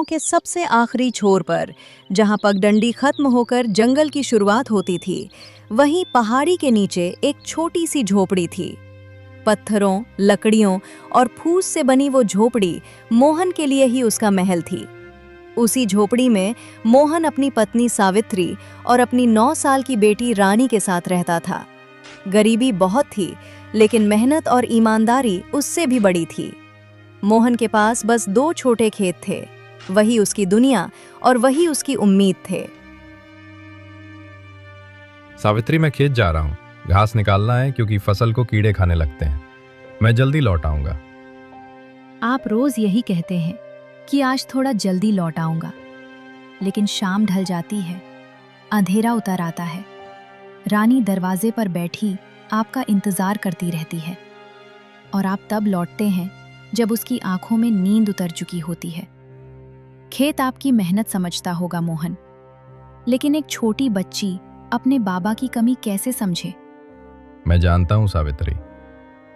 के सबसे आखिरी छोर पर, जहां पगडंडी खत्म होकर जंगल की शुरुआत होती थी, वहीं पहाड़ी के नीचे एक छोटी सी झोपड़ी थी। पत्थरों, लकड़ियों और फूस से बनी वो झोपड़ी मोहन के लिए ही उसका महल थी। उसी झोपड़ी में मोहन अपनी पत्नी सावित्री और अपनी 9 साल की बेटी रानी के साथ रहता था। गरीबी बहुत थी, लेकिन मेहनत और ईमानदारी उससे भी बड़ी थी। मोहन के पास बस 2 छोटे खेत थे, वही उसकी दुनिया और वही उसकी उम्मीद थे। सावित्री, मैं खेत जा रहा हूँ, घास निकालना है क्योंकि फसल को कीड़े खाने लगते हैं। मैं जल्दी लौट आऊंगा। आप रोज यही कहते हैं कि आज थोड़ा जल्दी लौट आऊंगा, लेकिन शाम ढल जाती है, अंधेरा उतर आता है। रानी दरवाजे पर बैठी आपका इंतजार करती रहती है और आप तब लौटते हैं जब उसकी आंखों में नींद उतर चुकी होती है। खेत आपकी मेहनत समझता होगा मोहन, लेकिन एक छोटी बच्ची अपने बाबा की कमी कैसे समझे? मैं जानता हूँ सावित्री,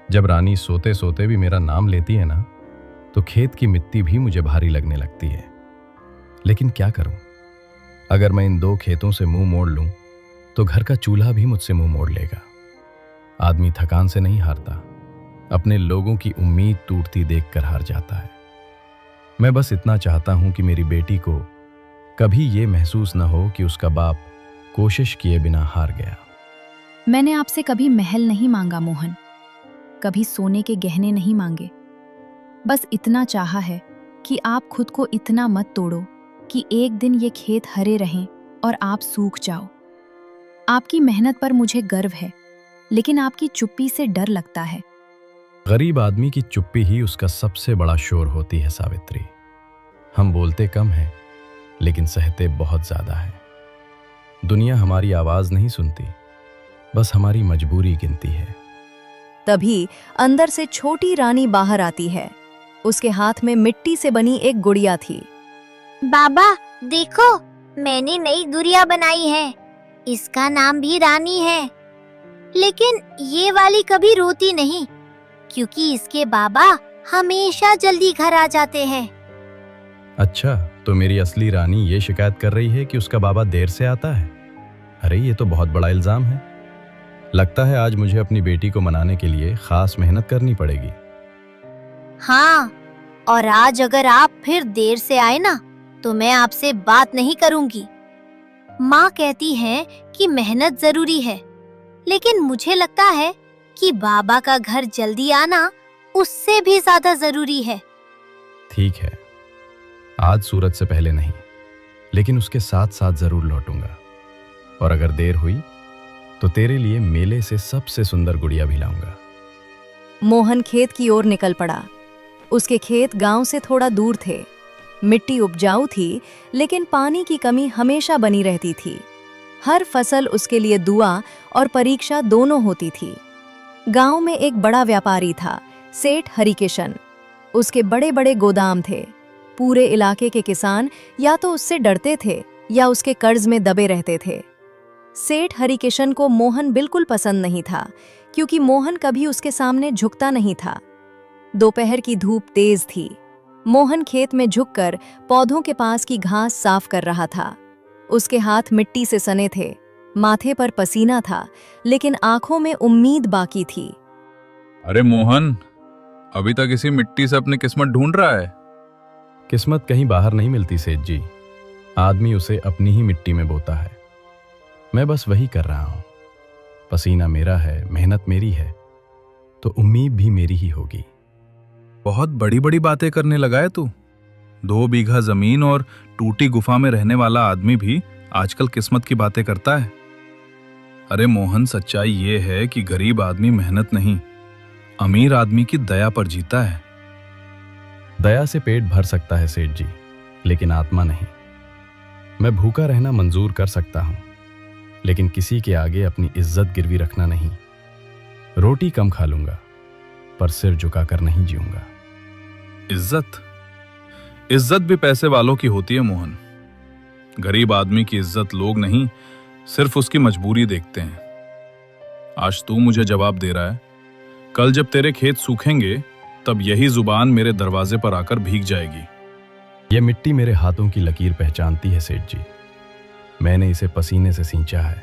जब रानी सोते सोते भी मेरा नाम लेती है ना, तो खेत की मिट्टी भी मुझे भारी लगने लगती है। लेकिन क्या करूं? अगर मैं इन 2 खेतों से मुंह मोड़ लूं, तो घर का चूल्हा भी मुझसे मुंह मोड़ लेगा। आदमी थकान से नहीं हारता, अपने लोगों की उम्मीद टूटती देखकर हार जाता है। मैं बस इतना चाहता हूं कि मेरी बेटी को कभी ये महसूस न हो कि उसका बाप कोशिश किए बिना हार गया। मैंने आपसे कभी महल नहीं मांगा मोहन, कभी सोने के गहने नहीं मांगे। बस इतना चाहा है कि आप खुद को इतना मत तोड़ो कि एक दिन ये खेत हरे रहें और आप सूख जाओ। आपकी मेहनत पर मुझे गर्व है, लेकिन आपकी चुप्पी से डर लगता है। गरीब आदमी की चुप्पी ही उसका सबसे बड़ा शोर होती है सावित्री। हम बोलते कम हैं, लेकिन सहते बहुत ज्यादा है। दुनिया हमारी आवाज नहीं सुनती, बस हमारी मजबूरी गिनती है। तभी अंदर से छोटी रानी बाहर आती है। उसके हाथ में मिट्टी से बनी एक गुड़िया थी। बाबा देखो, मैंने नई गुड़िया बनाई है। इसका नाम भी रानी है। लेकिन ये वाली कभी रोती नहीं, क्योंकि इसके बाबा हमेशा जल्दी घर आ जाते हैं। अच्छा, तो मेरी असली रानी ये शिकायत कर रही है कि उसका बाबा देर से आता है। अरे ये तो बहुत बड़ा इल्जाम है। लगता है आज मुझे अपनी बेटी को मनाने के लिए खास मेहनत करनी पड़ेगी। हाँ, और आज अगर आप फिर देर से आए ना, तो मैं आपसे बात नहीं करूंगी। माँ कहती है कि मेहनत जरूरी है, लेकिन मुझे लगता है कि बाबा का घर जल्दी आना उससे भी ज्यादा जरूरी है। ठीक है, आज सूरज से पहले नहीं, लेकिन उसके साथ साथ जरूर लौटूंगा। और अगर देर हुई तो तेरे लिए मेले से सबसे सुंदर गुड़िया भी लाऊंगा। मोहन खेत की ओर निकल पड़ा। उसके खेत गांव से थोड़ा दूर थे। मिट्टी उपजाऊ थी, लेकिन पानी की कमी हमेशा बनी रहती थी। हर फसल उसके लिए दुआ और परीक्षा दोनों होती थी। गांव में एक बड़ा व्यापारी था, सेठ हरिकिशन। उसके बड़े बड़े गोदाम थे। पूरे इलाके के किसान या तो उससे डरते थे या उसके कर्ज में दबे रहते थे। सेठ हरिकिशन को मोहन बिल्कुल पसंद नहीं था, क्योंकि मोहन कभी उसके सामने झुकता नहीं था। दोपहर की धूप तेज थी। मोहन खेत में झुककर पौधों के पास की घास साफ कर रहा था। उसके हाथ मिट्टी से सने थे, माथे पर पसीना था, लेकिन आंखों में उम्मीद बाकी थी। अरे मोहन, अभी तक इसी मिट्टी से अपनी किस्मत ढूंढ रहा है? किस्मत कहीं बाहर नहीं मिलती सेठ जी, आदमी उसे अपनी ही मिट्टी में बोता है। मैं बस वही कर रहा हूं। पसीना मेरा है, मेहनत मेरी है, तो उम्मीद भी मेरी ही होगी। बहुत बड़ी बड़ी बातें करने लगा है तू। 2 बीघा जमीन और टूटी गुफा में रहने वाला आदमी भी आजकल किस्मत की बातें करता है। अरे मोहन, सच्चाई ये है कि गरीब आदमी मेहनत नहीं, अमीर आदमी की दया पर जीता है। दया से पेट भर सकता है सेठ जी, लेकिन आत्मा नहीं। मैं भूखा रहना मंजूर कर सकता हूं, लेकिन किसी के आगे अपनी इज्जत गिरवी रखना नहीं। रोटी कम खा लूंगा, पर सिर झुकाकर नहीं जीऊंगा। इज्जत भी पैसे वालों की होती है मोहन। गरीब आदमी की इज्जत लोग नहीं, सिर्फ उसकी मजबूरी देखते हैं। आज तू मुझे जवाब दे रहा है, कल जब तेरे खेत सूखेंगे, तब यही जुबान मेरे दरवाजे पर आकर भीग जाएगी। ये मिट्टी मेरे हाथों की लकीर पहचानती है सेठ जी। मैंने इसे पसीने से सींचा है,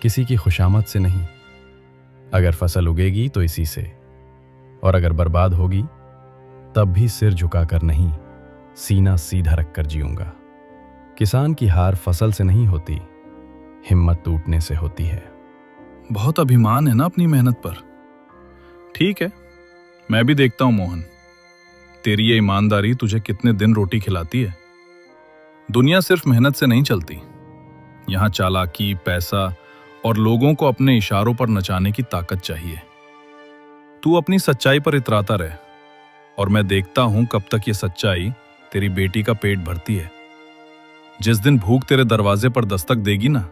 किसी की खुशामद से नहीं। अगर फसल उगेगी तो इसी से, और अगर बर्बाद होगी तब भी सिर झुकाकर नहीं, सीना सीधा रखकर जीऊंगा। किसान की हार फसल से नहीं होती, हिम्मत टूटने से होती है। बहुत अभिमान है ना अपनी मेहनत पर। ठीक है, मैं भी देखता हूं मोहन, तेरी ये ईमानदारी तुझे कितने दिन रोटी खिलाती है। दुनिया सिर्फ मेहनत से नहीं चलती, यहां चालाकी, पैसा और लोगों को अपने इशारों पर नचाने की ताकत चाहिए। तू अपनी सच्चाई पर इतराता रहे, और मैं देखता हूं कब तक ये सच्चाई तेरी बेटी का पेट भरती है। जिस दिन भूख तेरे दरवाजे पर दस्तक देगी ना,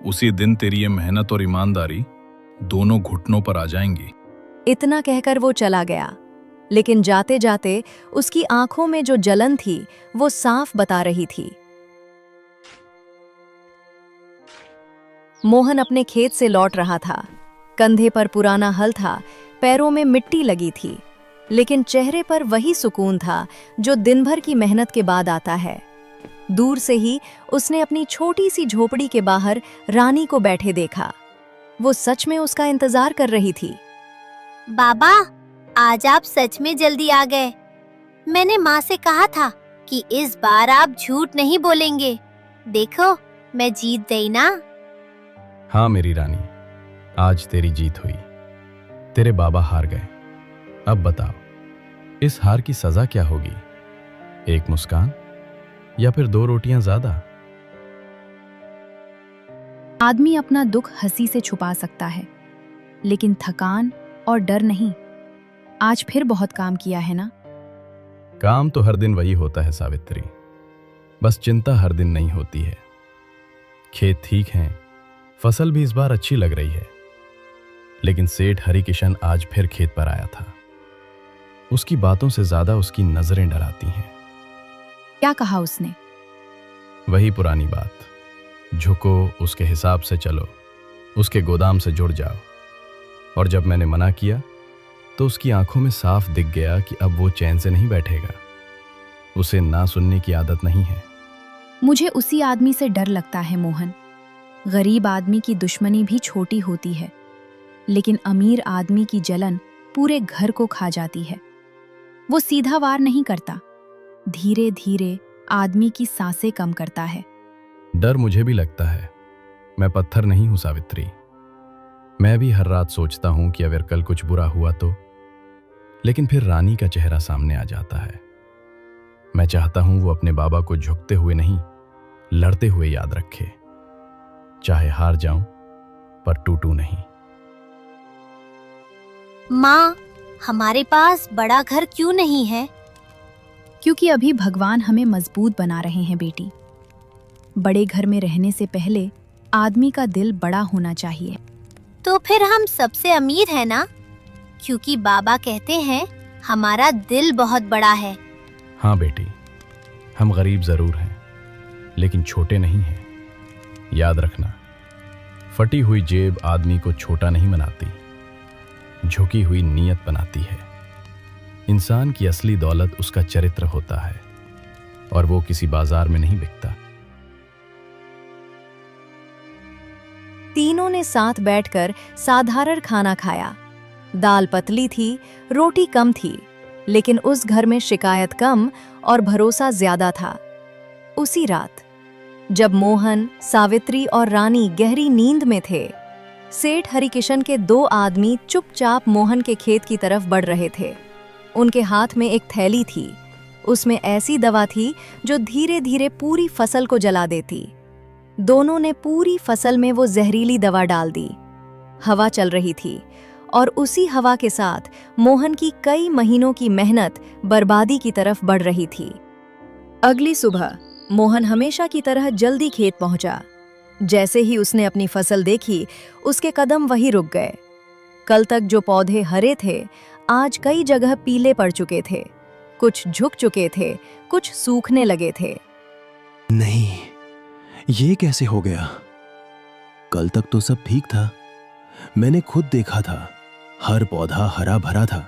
उसी दिन तेरी ये मेहनत और ईमानदारी दोनों घुटनों पर आ जाएंगी। इतना कहकर वो चला गया, लेकिन जाते जाते उसकी आंखों में जो जलन थी वो साफ बता रही थी। मोहन अपने खेत से लौट रहा था। कंधे पर पुराना हल था, पैरों में मिट्टी लगी थी, लेकिन चेहरे पर वही सुकून था जो दिन भर की मेहनत के बाद आता है। दूर से ही उसने अपनी छोटी सी झोपड़ी के बाहर रानी को बैठे देखा। वो सच में उसका इंतजार कर रही थी। बाबा, आज आप सच में जल्दी आ गए। मैंने माँ से कहा था कि इस बार आप झूठ नहीं बोलेंगे। देखो, मैं जीत गई ना। हाँ मेरी रानी, आज तेरी जीत हुई। तेरे बाबा हार गए। अब बताओ, इस हार की सजा क्या होगी? एक मुस्कान या फिर 2 रोटियां ज्यादा? आदमी अपना दुख हंसी से छुपा सकता है, लेकिन थकान और डर नहीं। आज फिर बहुत काम किया है ना? काम तो हर दिन वही होता है सावित्री, बस चिंता हर दिन नहीं होती है। खेत ठीक हैं, फसल भी इस बार अच्छी लग रही है, लेकिन सेठ हरिकिशन आज फिर खेत पर आया था। उसकी बातों से ज्यादा उसकी नजरें डराती हैं। क्या कहा उसने? वही पुरानी बात, झुको, उसके हिसाब से चलो, उसके गोदाम से जुड़ जाओ। और जब मैंने मना किया तो उसकी आंखों में साफ दिख गया कि अब वो चैन से नहीं बैठेगा। उसे ना सुनने की आदत नहीं है। मुझे उसी आदमी से डर लगता है मोहन। गरीब आदमी की दुश्मनी भी छोटी होती है, लेकिन अमीर आदमी की जलन पूरे घर को खा जाती है। वो सीधा वार नहीं करता, धीरे धीरे आदमी की सांसें कम करता है। डर मुझे भी लगता है। मैं पत्थर नहीं हूं सावित्री। मैं भी हर रात सोचता हूं कि अगर कल कुछ बुरा हुआ तो, लेकिन फिर रानी का चेहरा सामने आ जाता है। मैं चाहता हूं वो अपने बाबा को झुकते हुए नहीं, लड़ते हुए याद रखे। चाहे हार जाऊं, पर टूटूं नहीं। माँ, हमारे पास बड़ा घर क्यों नहीं है? क्योंकि अभी भगवान हमें मजबूत बना रहे हैं बेटी। बड़े घर में रहने से पहले आदमी का दिल बड़ा होना चाहिए। तो फिर हम सबसे अमीर है ना? क्योंकि बाबा कहते हैं हमारा दिल बहुत बड़ा है। हाँ बेटी, हम गरीब जरूर हैं, लेकिन छोटे नहीं हैं। याद रखना, फटी हुई जेब आदमी को छोटा नहीं बनाती, झुकी हुई नीयत बनाती है। इंसान की असली दौलत उसका चरित्र होता है, और वो किसी बाजार में नहीं बिकता। तीनों ने साथ बैठकर साधारण खाना खाया। दाल पतली थी, रोटी कम थी, लेकिन उस घर में शिकायत कम और भरोसा ज्यादा था। उसी रात जब मोहन, सावित्री और रानी गहरी नींद में थे, सेठ हरिकिशन के 2 आदमी चुपचाप मोहन के खेत की तरफ बढ़ रहे थे। उनके हाथ में एक थैली थी, उसमें ऐसी दवा थी जो धीरे धीरे पूरी फसल को जला देती। दोनों ने पूरी फसल में वो जहरीली दवा डाल दी। हवा चल रही थी, और उसी हवा के साथ मोहन की कई महीनों की मेहनत बर्बादी की तरफ बढ़ रही थी। अगली सुबह मोहन हमेशा की तरह जल्दी खेत पहुंचा। जैसे ही उसने अपनी फसल देखी, उसके कदम वहीं रुक गए। कल तक जो पौधे हरे थे, आज कई जगह पीले पड़ चुके थे, कुछ झुक चुके थे, कुछ सूखने लगे थे। नहीं, ये कैसे हो गया? कल तक तो सब ठीक था। मैंने खुद देखा था, हर पौधा हरा भरा था।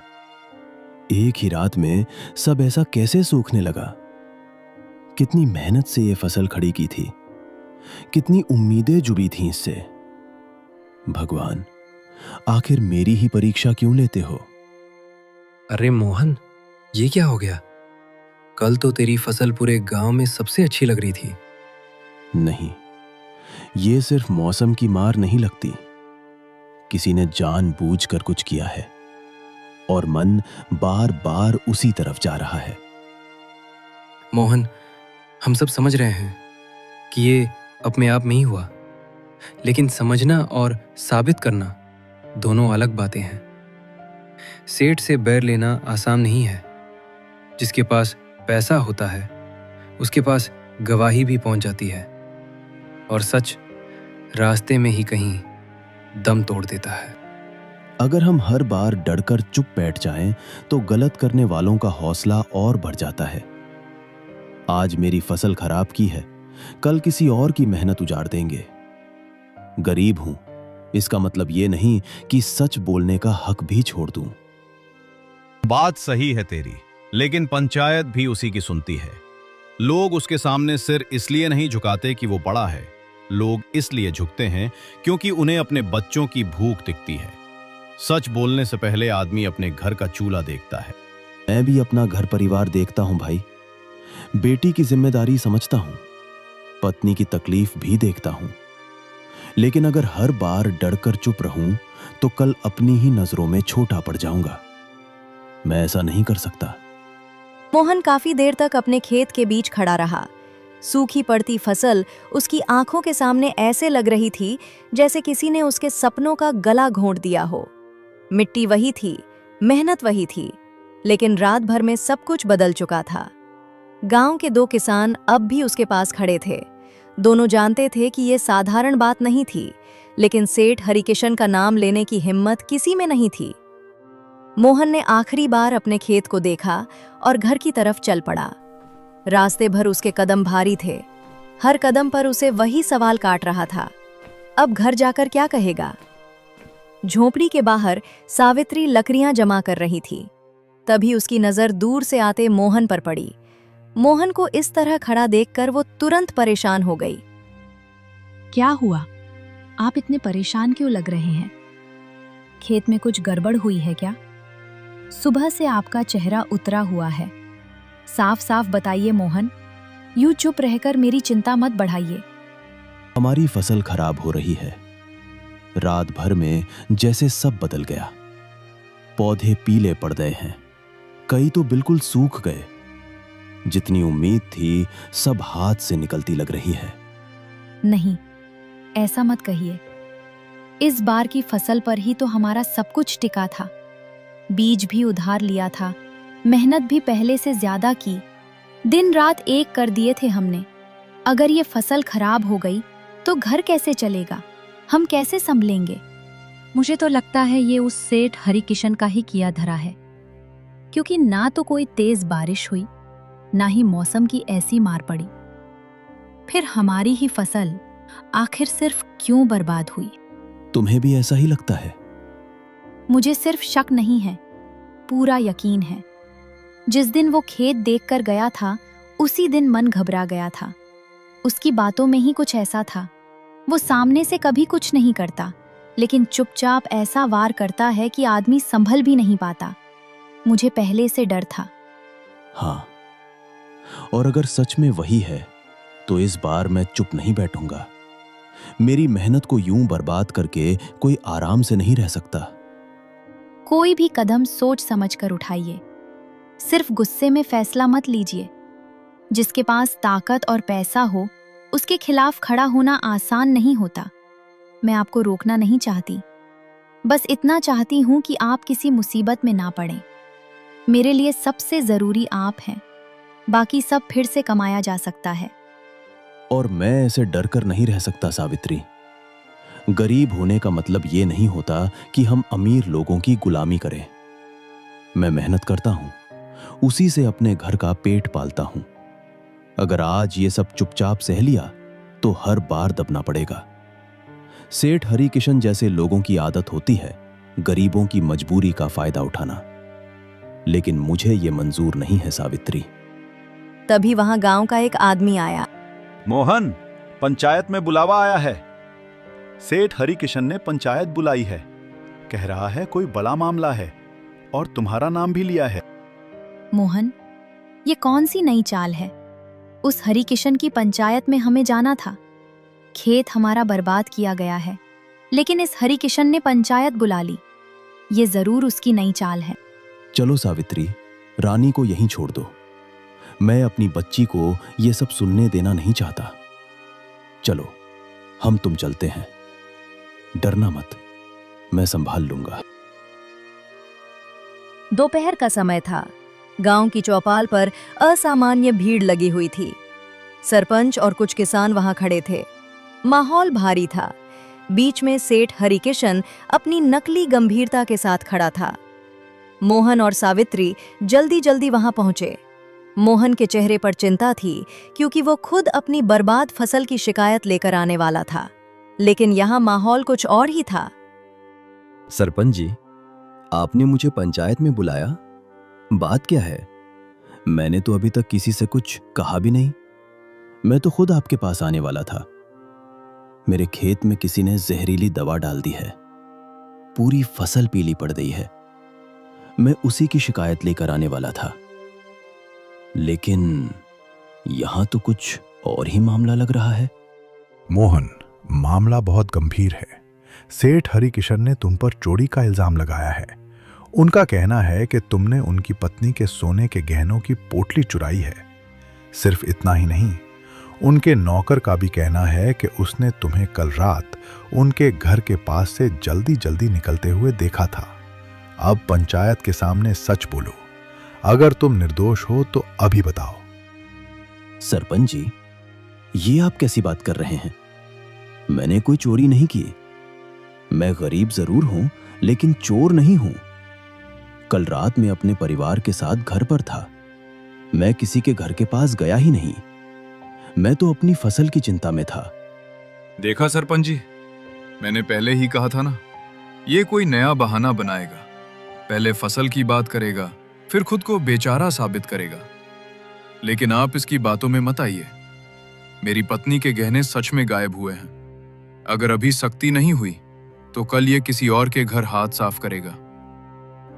एक ही रात में सब ऐसा कैसे सूखने लगा? कितनी मेहनत से ये फसल खड़ी की थी, कितनी उम्मीदें जुड़ी थीं इससे। भगवान, आखिर मेरी ही परीक्षा क्यों लेते हो? अरे मोहन, ये क्या हो गया? कल तो तेरी फसल पूरे गांव में सबसे अच्छी लग रही थी। नहीं, ये सिर्फ मौसम की मार नहीं लगती। किसी ने जानबूझकर कुछ किया है और मन बार बार उसी तरफ जा रहा है। मोहन, हम सब समझ रहे हैं कि ये अपने आप में ही हुआ, लेकिन समझना और साबित करना दोनों अलग बातें हैं। सेठ से बैर लेना आसान नहीं है। जिसके पास पैसा होता है उसके पास गवाही भी पहुंच जाती है, और सच रास्ते में ही कहीं दम तोड़ देता है। अगर हम हर बार डरकर चुप बैठ जाएं, तो गलत करने वालों का हौसला और बढ़ जाता है। आज मेरी फसल खराब की है, कल किसी और की मेहनत उजाड़ देंगे। गरीब हूं, इसका मतलब ये नहीं कि सच बोलने का हक भी छोड़ दूं। बात सही है तेरी, लेकिन पंचायत भी उसी की सुनती है। लोग उसके सामने सिर इसलिए नहीं झुकाते कि वो बड़ा है, लोग इसलिए झुकते हैं क्योंकि उन्हें अपने बच्चों की भूख दिखती है। सच बोलने से पहले आदमी अपने घर का चूल्हा देखता है। मैं भी अपना घर परिवार देखता हूं भाई, बेटी की जिम्मेदारी समझता हूं, पत्नी की तकलीफ भी देखता हूं। लेकिन अगर हर बार डरकर चुप रहूं तो कल अपनी ही नजरों में छोटा पड़ जाऊंगा। मैं ऐसा नहीं कर सकता। मोहन काफी देर तक अपने खेत के बीच खड़ा रहा। सूखी पड़ती फसल उसकी आंखों के सामने ऐसे लग रही थी जैसे किसी ने उसके सपनों का गला घोंट दिया हो। मिट्टी वही थी, मेहनत वही थी, लेकिन रात भर में सब कुछ बदल चुका था। गांव के 2 किसान अब भी उसके पास खड़े थे। दोनों जानते थे कि यह साधारण बात नहीं थी, लेकिन सेठ हरिकिशन का नाम लेने की हिम्मत किसी में नहीं थी। मोहन ने आखिरी बार अपने खेत को देखा और घर की तरफ चल पड़ा। रास्ते भर उसके कदम भारी थे। हर कदम पर उसे वही सवाल काट रहा था, अब घर जाकर क्या कहेगा? झोपड़ी के बाहर सावित्री लकड़ियां जमा कर रही थी। तभी उसकी नजर दूर से आते मोहन पर पड़ी। मोहन को इस तरह खड़ा देखकर वो तुरंत परेशान हो गई। क्या हुआ? आप इतने परेशान क्यों लग रहे हैं? खेत में कुछ गड़बड़ हुई है क्या? सुबह से आपका चेहरा उतरा हुआ है। साफ साफ बताइए मोहन, यूं चुप रहकर मेरी चिंता मत बढ़ाइए। हमारी फसल खराब हो रही है। रात भर में जैसे सब बदल गया। पौधे पीले पड़ गए हैं, कई तो बिल्कुल सूख गए। जितनी उम्मीद थी सब हाथ से निकलती लग रही है। नहीं, ऐसा मत कहिए। इस बार की फसल पर ही तो हमारा सब कुछ टिका था। बीज भी उधार लिया था, मेहनत भी पहले से ज्यादा की, दिन रात एक कर दिए थे हमने। अगर ये फसल खराब हो गई तो घर कैसे चलेगा? हम कैसे संभलेंगे? मुझे तो लगता है ये उस सेठ हरिकिशन का ही किया धरा है, क्योंकि ना तो कोई तेज बारिश हुई, ना ही मौसम की ऐसी मार पड़ी। फिर हमारी ही फसल आखिर सिर्फ क्यों बर्बाद हुई? तुम्हें भी ऐसा ही लगता है? मुझे सिर्फ शक नहीं है, पूरा यकीन है। जिस दिन वो खेत देखकर गया था उसी दिन मन घबरा गया था। उसकी बातों में ही कुछ ऐसा था। वो सामने से कभी कुछ नहीं करता, लेकिन चुपचाप ऐसा वार करता है कि आदमी संभल भी नहीं पाता। मुझे पहले से डर था। हाँ, और अगर सच में वही है तो इस बार मैं चुप नहीं बैठूंगा। मेरी मेहनत को यूं बर्बाद करके कोई आराम से नहीं रह सकता। कोई भी कदम सोच समझ कर उठाइए, सिर्फ गुस्से में फैसला मत लीजिए। जिसके पास ताकत और पैसा हो उसके खिलाफ खड़ा होना आसान नहीं होता। मैं आपको रोकना नहीं चाहती, बस इतना चाहती हूं कि आप किसी मुसीबत में ना पड़ें। मेरे लिए सबसे जरूरी आप हैं, बाकी सब फिर से कमाया जा सकता है। और मैं ऐसे डर कर नहीं रह सकता सावित्री। गरीब होने का मतलब ये नहीं होता कि हम अमीर लोगों की गुलामी करें। मैं मेहनत करता हूं, उसी से अपने घर का पेट पालता हूं। अगर आज ये सब चुपचाप सह लिया तो हर बार दबना पड़ेगा। सेठ हरिकिशन जैसे लोगों की आदत होती है गरीबों की मजबूरी का फायदा उठाना, लेकिन मुझे ये मंजूर नहीं है सावित्री। तभी वहां गांव का एक आदमी आया। मोहन, पंचायत में बुलावा आया है। सेठ हरि किशन ने पंचायत बुलाई है। कह रहा है कोई बड़ा मामला है और तुम्हारा नाम भी लिया है। मोहन, ये कौन सी नई चाल है? उस हरि किशन की पंचायत में हमें जाना था। खेत हमारा बर्बाद किया गया है, लेकिन इस हरि किशन ने पंचायत बुला ली। ये जरूर उसकी नई चाल है। चलो सावित्री, रानी को यहीं छोड़ दो। मैं अपनी बच्ची को ये सब सुनने देना नहीं चाहता। चलो, हम तुम चलते हैं। डरना मत, मैं संभाल लूंगा। दोपहर का समय था। गांव की चौपाल पर असामान्य भीड़ लगी हुई थी। सरपंच और कुछ किसान वहां खड़े थे। माहौल भारी था। बीच में सेठ हरिकिशन अपनी नकली गंभीरता के साथ खड़ा था। मोहन और सावित्री जल्दी जल्दी वहां पहुंचे। मोहन के चेहरे पर चिंता थी, क्योंकि वो खुद अपनी बर्बाद फसल की शिकायत लेकर आने वाला था। लेकिन यहां माहौल कुछ और ही था। सरपंच जी, आपने मुझे पंचायत में बुलाया। बात क्या है? मैंने तो अभी तक किसी से कुछ कहा भी नहीं। मैं तो खुद आपके पास आने वाला था। मेरे खेत में किसी ने जहरीली दवा डाल दी है। पूरी फसल पीली पड़ गई है। मैं उसी की शिकायत लेकर आने वाला था, लेकिन यहां तो कुछ और ही मामला लग रहा है। मोहन, मामला बहुत गंभीर है। सेठ हरि किशन ने तुम पर चोरी का इल्जाम लगाया है। उनका कहना है कि तुमने उनकी पत्नी के सोने के गहनों की पोटली चुराई है। सिर्फ इतना ही नहीं, उनके नौकर का भी कहना है कि उसने तुम्हें कल रात उनके घर के पास से जल्दी जल्दी निकलते हुए देखा था। अब पंचायत के सामने सच बोलो। अगर तुम निर्दोष हो तो अभी बताओ। सरपंच जी, ये आप कैसी बात कर रहे हैं? मैंने कोई चोरी नहीं की। मैं गरीब जरूर हूं, लेकिन चोर नहीं हूं। कल रात मैं अपने परिवार के साथ घर पर था। मैं किसी के घर के पास गया ही नहीं। मैं तो अपनी फसल की चिंता में था। देखा सरपंच जी, मैंने पहले ही कहा था ना, ये कोई नया बहाना बनाएगा। पहले फसल की बात करेगा, फिर खुद को बेचारा साबित करेगा। लेकिन आप इसकी बातों में मत आइए। मेरी पत्नी के गहने सच में गायब हुए हैं। अगर अभी सख्ती नहीं हुई तो कल ये किसी और के घर हाथ साफ करेगा।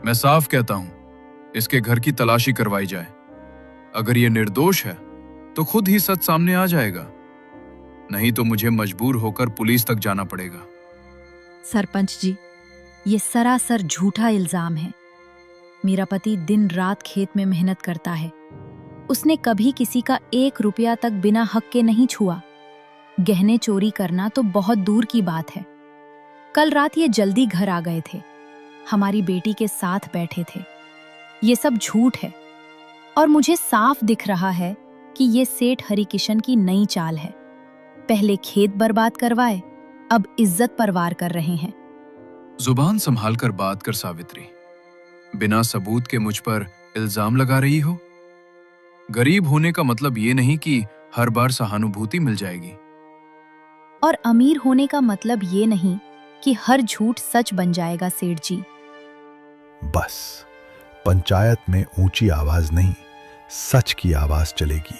मैं साफ कहता हूं, इसके घर की तलाशी करवाई जाए। अगर ये निर्दोष है तो खुद ही सच सामने आ जाएगा, नहीं तो मुझे मजबूर होकर पुलिस तक जाना पड़ेगा। सरपंच जी, ये सरासर झूठा इल्जाम है। मेरा पति दिन रात खेत में मेहनत करता है। उसने कभी किसी का 1 रुपया तक बिना हक के नहीं छुआ। गहने चोरी करना तो बहुत दूर की बात है। कल रात ये जल्दी घर आ गए थे। हमारी बेटी के साथ बैठे थे। ये सब झूठ है और मुझे साफ दिख रहा है कि ये सेठ हरिकिशन की नई चाल है। पहले खेत बर्बाद करवाए, अब इज्जत पर वार कर रहे हैं। जुबान संभाल कर बात कर सावित्री। बिना सबूत के मुझ पर इल्जाम लगा रही हो। गरीब होने का मतलब ये नहीं कि हर बार सहानुभूति मिल जाएगी। और अमीर होने का मतलब ये नहीं कि हर झूठ सच बन जाएगा सेठ जी। बस, पंचायत में ऊंची आवाज नहीं, सच की आवाज चलेगी।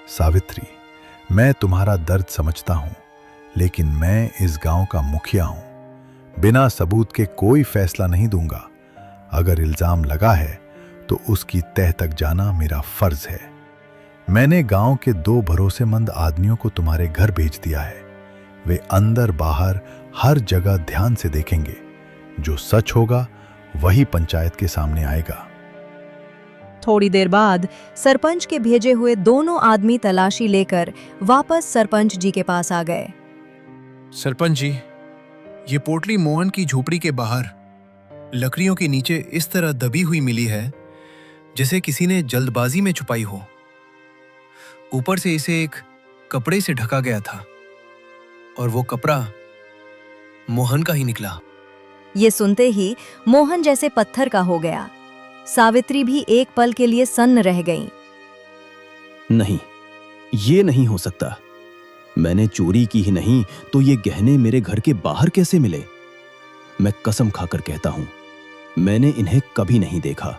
सावित्री, मैं तुम्हारा दर्द समझता हूं, लेकिन मैं इस गांव का मुखिया हूं। बिना सबूत के कोई फैसला नहीं दूंगा। अगर इल्जाम लगा है तो उसकी तह तक जाना मेरा फर्ज है। मैंने गांव के 2 भरोसेमंद आदमियों को तुम्हारे घर भेज दिया है। वे अंदर बाहर हर जगह ध्यान से देखेंगे। जो सच होगा वही पंचायत के सामने आएगा। थोड़ी देर बाद सरपंच के भेजे हुए दोनों आदमी तलाशी लेकर वापस सरपंच जी के पास आ गए। सरपंच जी, ये पोटली मोहन की झोपड़ी के बाहर लकड़ियों के नीचे इस तरह दबी हुई मिली है, जैसे किसी ने जल्दबाजी में छुपाई हो। ऊपर से इसे एक कपड़े से ढका गया था और वो कपड़ा मोहन का ही निकला। ये सुनते ही मोहन जैसे पत्थर का हो गया। सावित्री भी एक पल के लिए सन्न रह गई। नहीं, ये नहीं हो सकता। मैंने चोरी की ही नहीं तो ये गहने मेरे घर के बाहर कैसे मिले? मैं कसम खाकर कहता हूं, मैंने इन्हें कभी नहीं देखा।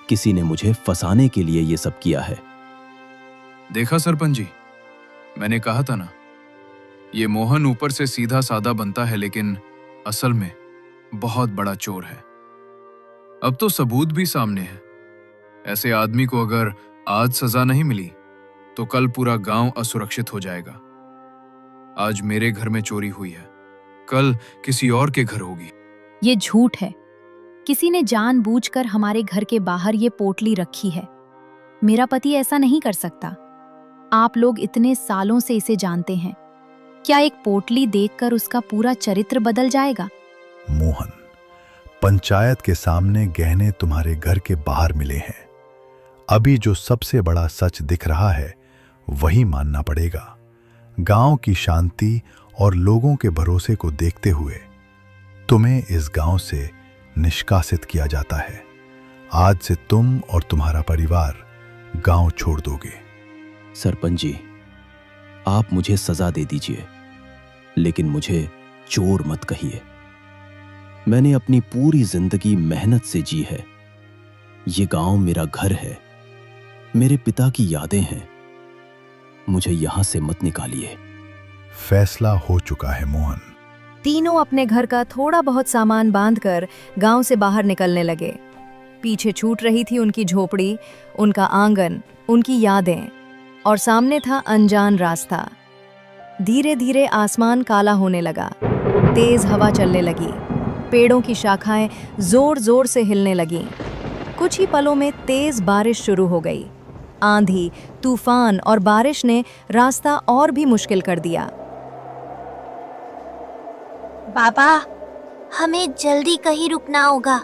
किसी ने मुझे फंसाने के लिए ये सब किया है। देखा सरपंच जी, मैंने कहा था ना, ये मोहन ऊपर से सीधा सादा बनता है लेकिन असल में बहुत बड़ा चोर है। अब तो सबूत भी सामने है। ऐसे आदमी को अगर आज सजा नहीं मिली तो कल पूरा गांव असुरक्षित हो जाएगा। आज मेरे घर में चोरी हुई है, कल किसी और के घर होगी। ये झूठ है। किसी ने जानबूझकर हमारे घर के बाहर ये पोटली रखी है। मेरा पति ऐसा नहीं कर सकता। आप लोग इतने सालों से इसे जानते हैं। क्या एक पोटली देखकर उसका पूरा चरित्र बदल जाएगा? मोहन, पंचायत के सामने गहने तुम्हारे घर के बाहर मिले हैं। अभी जो सबसे बड़ा सच दिख रहा है वही मानना पड़ेगा। गांव की शांति और लोगों के भरोसे को देखते हुए तुम्हें इस गांव से निष्कासित किया जाता है। आज से तुम और तुम्हारा परिवार गांव छोड़ दोगे। सरपंच जी, आप मुझे सजा दे दीजिए, लेकिन मुझे चोर मत कहिए। मैंने अपनी पूरी जिंदगी मेहनत से जी है। ये गांव मेरा घर है, मेरे पिता की यादें हैं। मुझे यहां से मत निकालिए। फैसला हो चुका है मोहन। तीनों अपने घर का थोड़ा बहुत सामान बांधकर गांव से बाहर निकलने लगे। पीछे छूट रही थी उनकी झोपड़ी, उनका आंगन, उनकी यादें, और सामने था अनजान रास्ता। धीरे धीरे आसमान काला होने लगा, तेज हवा चलने लगी, पेड़ों की शाखाएं जोर जोर से हिलने लगीं। कुछ ही पलों में तेज बारिश शुरू हो गई। आंधी, तूफान और बारिश ने रास्ता और भी मुश्किल कर दिया। बाबा, हमें जल्दी कहीं रुकना होगा।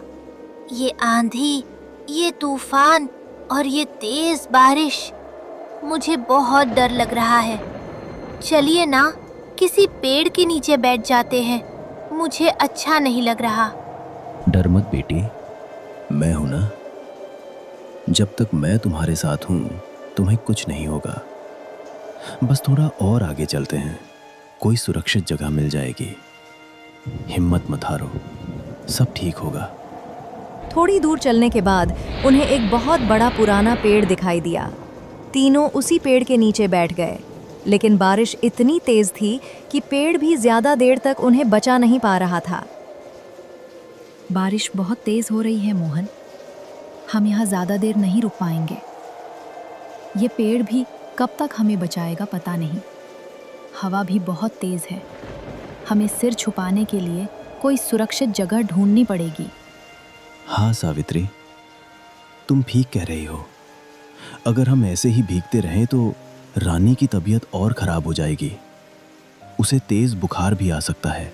ये आंधी, ये तूफान और ये तेज बारिश, मुझे बहुत डर लग रहा है। चलिए ना, किसी पेड़ के नीचे बैठ जाते हैं। मुझे अच्छा नहीं लग रहा। डर मत बेटी, मैं हूं ना। जब तक मैं तुम्हारे साथ हूं तुम्हें कुछ नहीं होगा। बस थोड़ा और आगे चलते हैं, कोई सुरक्षित जगह मिल जाएगी। हिम्मत मत हारो, सब ठीक होगा। थोड़ी दूर चलने के बाद उन्हें एक बहुत बड़ा पुराना पेड़ दिखाई दिया। तीनों उसी पेड़ के नीचे बैठ गए, लेकिन बारिश इतनी तेज थी कि पेड़ भी ज्यादा देर तक उन्हें बचा नहीं पा रहा था। बारिश बहुत तेज हो रही है मोहन, हम यहाँ ज्यादा देर नहीं रुक पाएंगे। ये पेड़ भी कब तक हमें बचाएगा पता नहीं। हवा भी बहुत तेज है। हमें सिर छुपाने के लिए कोई सुरक्षित जगह ढूंढनी पड़ेगी। हाँ सावित्री, तुम ठीक कह रही हो। अगर हम ऐसे ही भीगते रहें तो रानी की तबीयत और खराब हो जाएगी। उसे तेज बुखार भी आ सकता है।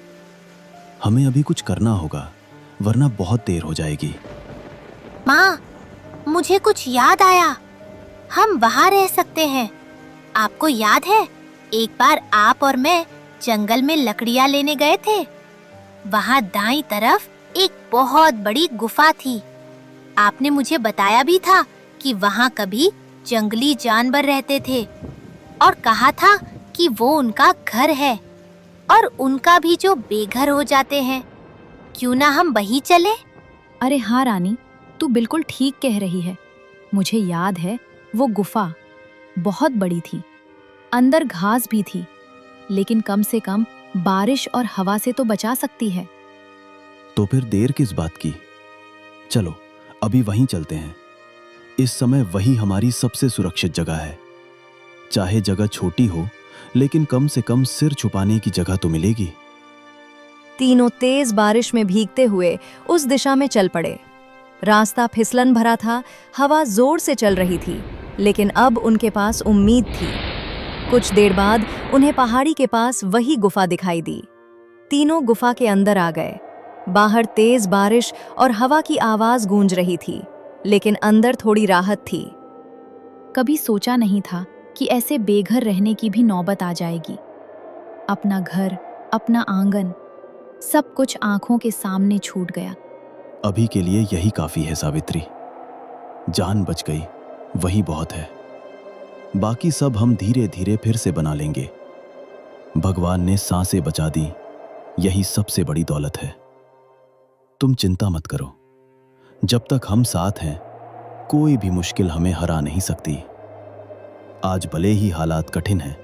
हमें अभी कुछ करना होगा, वरना बहुत देर हो जाएगी। माँ, मुझे कुछ याद आया। हम वहाँ रह सकते हैं। आपको याद है, एक बार आप और मैं जंगल में लकड़ियाँ लेने गए थे। वहाँ दाईं तरफ एक बहुत बड़ी गुफा थी। आपने मुझे बताया भी था कि वहाँ कभी जंगली जानवर रहते थे और कहा था कि वो उनका घर है और उनका भी जो बेघर हो जाते हैं। क्यों ना हम वहीं चले? अरे हाँ रानी, तू बिल्कुल ठीक कह रही है। मुझे याद है, वो गुफा बहुत बड़ी थी, अंदर घास भी थी, लेकिन कम से कम बारिश और हवा से तो बचा सकती है। तो फिर देर किस बात की? चलो अभी वहीं चलते हैं। इस समय वही हमारी सबसे सुरक्षित जगह है। चाहे जगह छोटी हो, लेकिन कम से कम सिर छुपाने की जगह तो मिलेगी। तीनों तेज बारिश में भीगते हुए उस दिशा में चल पड़े। रास्ता फिसलन भरा था, हवा जोर से चल रही थी, लेकिन अब उनके पास उम्मीद थी। कुछ देर बाद उन्हें पहाड़ी के पास वही गुफा दिखाई दी। तीनों गुफा के अंदर आ गए। बाहर तेज बारिश और हवा की आवाज गूंज रही थी, लेकिन अंदर थोड़ी राहत थी। कभी सोचा नहीं था कि ऐसे बेघर रहने की भी नौबत आ जाएगी। अपना घर, अपना आंगन, सब कुछ आंखों के सामने छूट गया। अभी के लिए यही काफी है सावित्री। जान बच गई, वही बहुत है। बाकी सब हम धीरे धीरे फिर से बना लेंगे। भगवान ने सांसें बचा दी, यही सबसे बड़ी दौलत है। तुम चिंता मत करो। जब तक हम साथ हैं, कोई भी मुश्किल हमें हरा नहीं सकती। आज भले ही हालात कठिन हैं,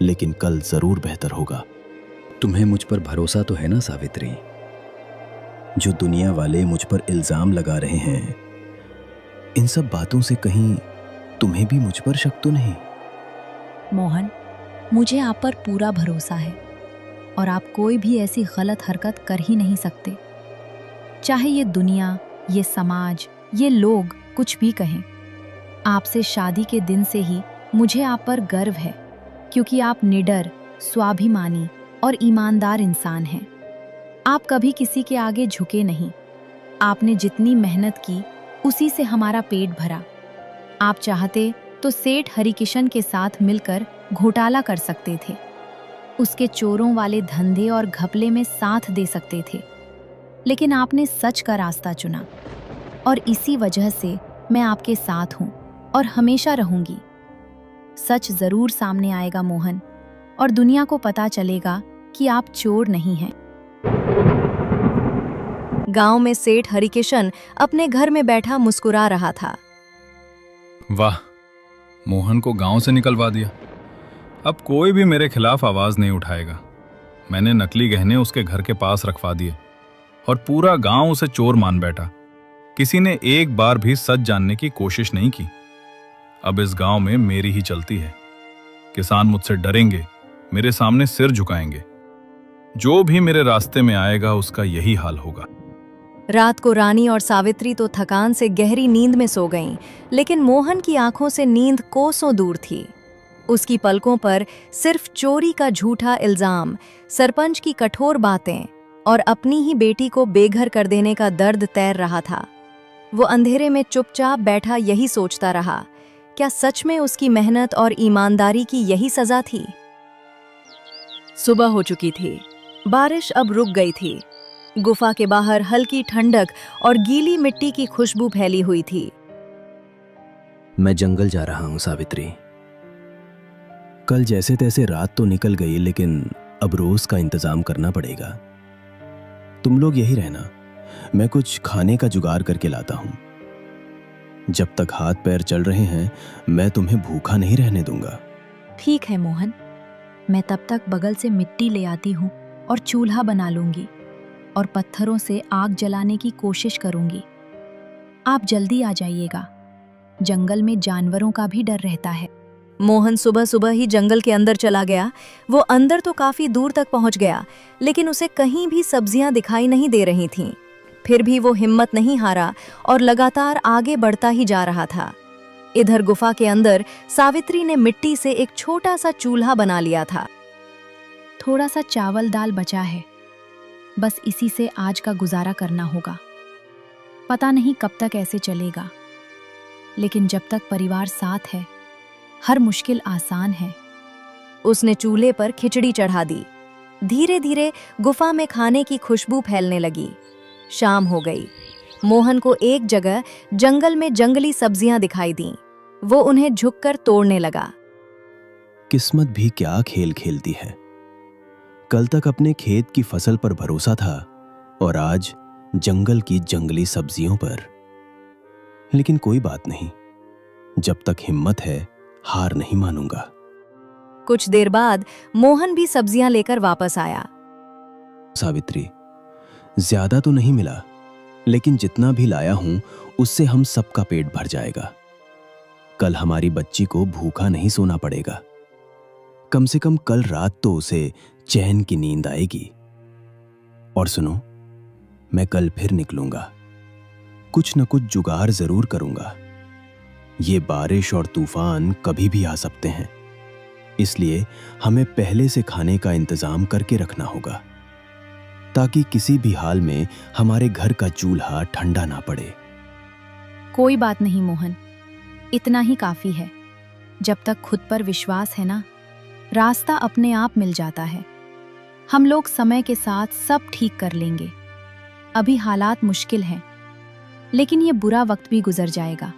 लेकिन कल जरूर बेहतर होगा। तुम्हें मुझ पर भरोसा तो है ना सावित्री? जो दुनिया वाले मुझ पर इल्जाम लगा रहे हैं, इन सब बातों से कहीं तुम्हें भी मुझ पर शक तो नहीं? मोहन, मुझे आप पर पूरा भरोसा है और आप कोई भी ऐसी गलत हरकत कर ही नहीं सकते। चाहे ये दुनिया, ये समाज, ये लोग कुछ भी कहें, आपसे शादी के दिन से ही मुझे आप पर गर्व है, क्योंकि आप निडर, स्वाभिमानी और ईमानदार इंसान हैं। आप कभी किसी के आगे झुके नहीं। आपने जितनी मेहनत की उसी से हमारा पेट भरा। आप चाहते तो सेठ हरिकिशन के साथ मिलकर घोटाला कर सकते थे, उसके चोरों वाले धंधे और घपले में साथ दे सकते थे, लेकिन आपने सच का रास्ता चुना और इसी वजह से मैं आपके साथ हूं और हमेशा रहूंगी। सच जरूर सामने आएगा मोहन, और दुनिया को पता चलेगा कि आप चोर नहीं हैं। गांव में सेठ हरिकिशन अपने घर में बैठा मुस्कुरा रहा था। वाह, मोहन को गांव से निकलवा दिया। अब कोई भी मेरे खिलाफ आवाज नहीं उठाएगा। मैंने नकली गहने उसके घर के पास रखवा दिए और पूरा गांव उसे चोर मान बैठा। किसी ने एक बार भी सच जानने की कोशिश नहीं की। अब इस गांव में मेरी ही चलती है। किसान मुझसे डरेंगे, मेरे सामने सिर झुकाएंगे। जो भी मेरे रास्ते में आएगा उसका यही हाल होगा। रात को रानी और सावित्री तो थकान से गहरी नींद में सो गईं, लेकिन मोहन की आंखों से नींद कोसों दूर थी। उसकी पलकों पर सिर्फ चोरी का झूठा इल्जाम, सरपंच की कठोर बातें और अपनी ही बेटी को बेघर कर देने का दर्द तैर रहा था। वो अंधेरे में चुपचाप बैठा यही सोचता रहा, क्या सच में उसकी मेहनत और ईमानदारी की यही सजा थी? सुबह हो चुकी थी। बारिश अब रुक गई थी। गुफा के बाहर हल्की ठंडक और गीली मिट्टी की खुशबू फैली हुई थी। मैं जंगल जा रहा हूं सावित्री। कल जैसे तैसे रात तो निकल गई, लेकिन अब रोज का इंतजाम करना पड़ेगा। तुम लोग यही रहना, मैं कुछ खाने का जुगाड़ करके लाता हूं। जब तक हाथ पैर चल रहे हैं, मैं तुम्हें भूखा नहीं रहने दूंगा। ठीक है मोहन, मैं तब तक बगल से मिट्टी ले आती हूँ और चूल्हा बना लूंगी और पत्थरों से आग जलाने की कोशिश करूंगी। आप जल्दी आ जाइएगा, जंगल में जानवरों का भी डर रहता है। मोहन सुबह सुबह ही जंगल के अंदर चला गया। वो अंदर तो काफी दूर तक पहुंच गया, लेकिन उसे कहीं भी सब्जियां दिखाई नहीं दे रही थीं। फिर भी वो हिम्मत नहीं हारा और लगातार आगे बढ़ता ही जा रहा था। इधर गुफा के अंदर सावित्री ने मिट्टी से एक छोटा सा चूल्हा बना लिया था। थोड़ा सा चावल दाल बचा है, बस इसी से आज का गुजारा करना होगा। पता नहीं कब तक ऐसे चलेगा, लेकिन जब तक परिवार साथ है, हर मुश्किल आसान है। उसने चूल्हे पर खिचड़ी चढ़ा दी। धीरे धीरे गुफा में खाने की खुशबू फैलने लगी। शाम हो गई। मोहन को एक जगह जंगल में जंगली सब्जियां दिखाई दीं। वो उन्हें झुककर तोड़ने लगा। किस्मत भी क्या खेल खेलती है। कल तक अपने खेत की फसल पर भरोसा था और आज जंगल की जंगली सब्जियों पर। लेकिन कोई बात नहीं, जब तक हिम्मत है हार नहीं मानूंगा। कुछ देर बाद मोहन भी सब्जियां लेकर वापस आया। सावित्री, ज्यादा तो नहीं मिला, लेकिन जितना भी लाया हूं उससे हम सबका पेट भर जाएगा। कल हमारी बच्ची को भूखा नहीं सोना पड़ेगा। कम से कम कल रात तो उसे चैन की नींद आएगी। और सुनो, मैं कल फिर निकलूंगा। कुछ न कुछ जुगाड़ जरूर करूंगा। ये बारिश और तूफान कभी भी आ सकते हैं, इसलिए हमें पहले से खाने का इंतजाम करके रखना होगा, ताकि किसी भी हाल में हमारे घर का चूल्हा ठंडा ना पड़े। कोई बात नहीं मोहन, इतना ही काफी है। जब तक खुद पर विश्वास है ना, रास्ता अपने आप मिल जाता है। हम लोग समय के साथ सब ठीक कर लेंगे। अभी हालात मुश्किल हैं, लेकिन ये बुरा वक्त भी गुजर जाएगा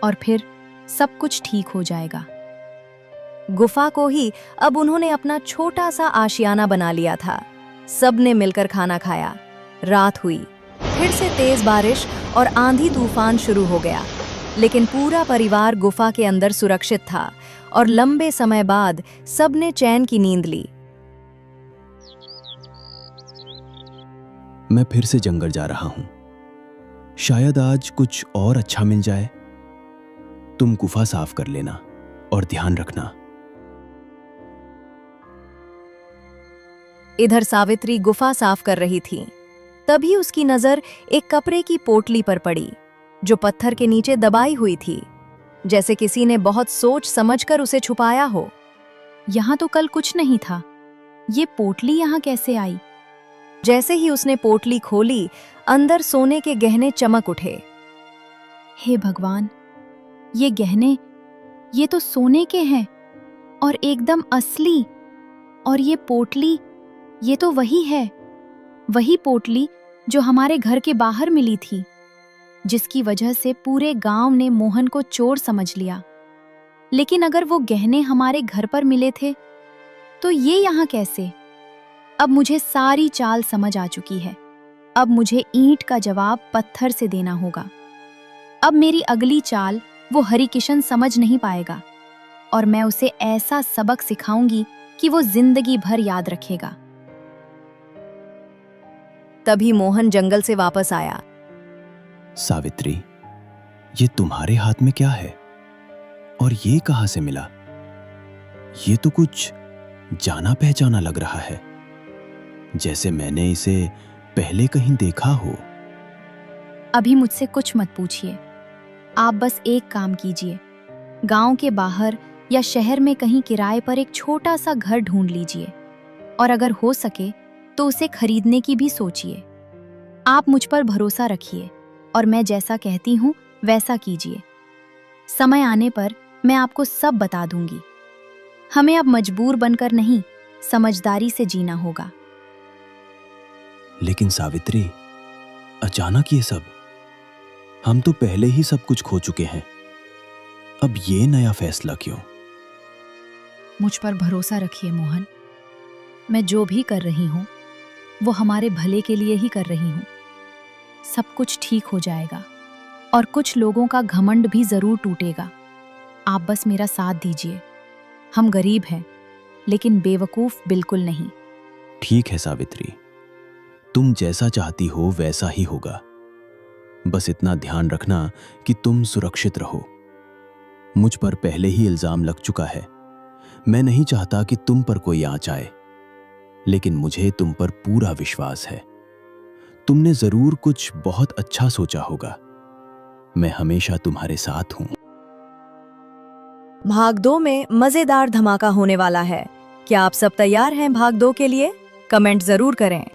और फिर सब कुछ ठीक हो जाएगा। गुफा को ही अब उन्होंने अपना छोटा सा आशियाना बना लिया था। सबने मिलकर खाना खाया। रात हुई। फिर से तेज बारिश और आंधी तूफान शुरू हो गया। लेकिन पूरा परिवार गुफा के अंदर सुरक्षित था और लंबे समय बाद सबने चैन की नींद ली। मैं फिर से जंगल जा रहा हूं। शायद आज कुछ और अच्छा मिल जाए। तुम गुफा साफ कर लेना और ध्यान रखना। इधर सावित्री गुफा साफ कर रही थी। तभी उसकी नजर एक कपड़े की पोटली पर पड़ी जो पत्थर के नीचे दबाई हुई थी, जैसे किसी ने बहुत सोच समझकर उसे छुपाया हो। यहाँ तो कल कुछ नहीं था, ये पोटली यहाँ कैसे आई? जैसे ही उसने पोटली खोली, अंदर सोने के गहने चमक उठे। हे भगवान, ये गहने, ये तो सोने के हैं और एकदम असली। और ये पोटली, ये तो वही है, वही पोटली जो हमारे घर के बाहर मिली थी, जिसकी वजह से पूरे गांव ने मोहन को चोर समझ लिया। लेकिन अगर वो गहने हमारे घर पर मिले थे तो ये यहाँ कैसे? अब मुझे सारी चाल समझ आ चुकी है। अब मुझे ईंट का जवाब पत्थर से देना होगा। अब मेरी अगली चाल वो हरिकिशन समझ नहीं पाएगा और मैं उसे ऐसा सबक सिखाऊंगी कि वो जिंदगी भर याद रखेगा। तभी मोहन जंगल से वापस आया। सावित्री, ये तुम्हारे हाथ में क्या है और ये कहां से मिला? ये तो कुछ जाना पहचाना लग रहा है, जैसे मैंने इसे पहले कहीं देखा हो। अभी मुझसे कुछ मत पूछिए। आप बस एक काम कीजिए, गांव के बाहर या शहर में कहीं किराए पर एक छोटा सा घर ढूंढ लीजिए और अगर हो सके तो उसे खरीदने की भी सोचिए। आप मुझ पर भरोसा रखिए और मैं जैसा कहती हूँ वैसा कीजिए। समय आने पर मैं आपको सब बता दूंगी। हमें अब मजबूर बनकर नहीं, समझदारी से जीना होगा। लेकिन सावित्री, अचानक ये सब? हम तो पहले ही सब कुछ खो चुके हैं। अब ये नया फैसला क्यों? मुझ पर भरोसा रखिए मोहन। मैं जो भी कर रही हूँ वो हमारे भले के लिए ही कर रही हूँ। सब कुछ ठीक हो जाएगा और कुछ लोगों का घमंड भी जरूर टूटेगा। आप बस मेरा साथ दीजिए। हम गरीब हैं लेकिन बेवकूफ बिल्कुल नहीं। ठीक है सावित्री, तुम जैसा चाहती हो वैसा ही होगा। बस इतना ध्यान रखना कि तुम सुरक्षित रहो। मुझ पर पहले ही इल्जाम लग चुका है। मैं नहीं चाहता कि तुम पर कोई आंच आए, लेकिन मुझे तुम पर पूरा विश्वास है। तुमने जरूर कुछ बहुत अच्छा सोचा होगा। मैं हमेशा तुम्हारे साथ हूं। भाग 2 में मजेदार धमाका होने वाला है। क्या आप सब तैयार हैं भाग 2 के लिए? कमेंट जरूर करें।